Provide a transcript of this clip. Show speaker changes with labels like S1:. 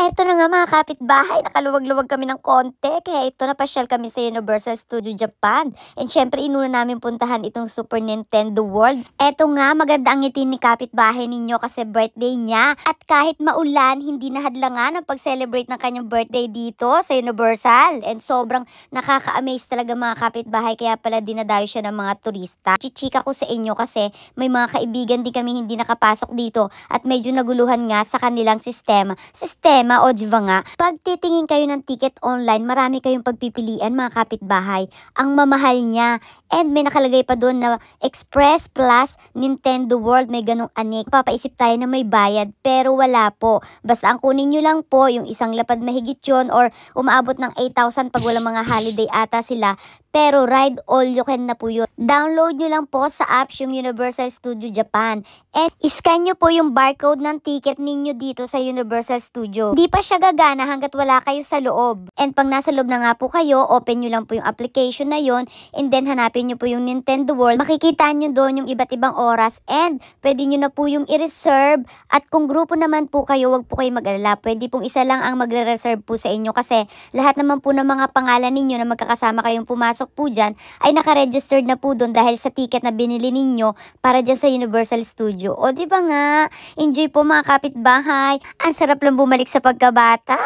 S1: Eto na nga mga kapitbahay, nakaluwag-luwag kami ng konti, kaya ito napasyal kami sa Universal Studio Japan. And syempre, inuna namin puntahan itong Super Nintendo World. Eto nga, maganda ang ngiti ni kapitbahay ninyo kasi birthday niya. At kahit maulan, hindi nahadlangan ang pag-celebrate ng kanyang birthday dito sa Universal. And sobrang nakaka-amaze talaga mga kapitbahay, kaya pala dinadayo siya ng mga turista. Chichika ko sa inyo kasi may mga kaibigan din kami hindi nakapasok dito at medyo naguluhan nga sa kanilang sistema o diba nga, pag titingin kayo ng ticket online, marami kayong pagpipilian mga kapitbahay. Ang mamahal niya. And may nakalagay pa doon na Express Plus Nintendo World, may ganong anik. Papaisip tayo na may bayad, pero wala po. Basta ang kunin nyo lang po, yung isang lapad mahigit yun or umaabot ng 8,000 pag walang mga holiday ata sila. Pero ride all you can na po yun. Download nyo lang po sa apps yung Universal Studio Japan. And scan nyo po yung barcode ng ticket ninyo dito sa Universal Studio. Hindi pa siya gagana hanggat wala kayo sa loob. And pag nasa loob na nga po kayo, open nyo lang po yung application na yon and then hanapin nyo po yung Nintendo World. Makikita nyo doon yung iba't ibang oras and pwede nyo na po yung i-reserve. At kung grupo naman po kayo, wag po kayo mag-alala. Pwede pong isa lang ang magre-reserve po sa inyo kasi lahat naman po ng mga pangalan ninyo na magkakasama kayong pumasok po dyan ay naka-registered na po doon dahil sa ticket na binili ninyo para dyan sa Universal Studio. O diba nga, enjoy po mga kapitbahay. Ang sarap lang bumalik sa pagkabata.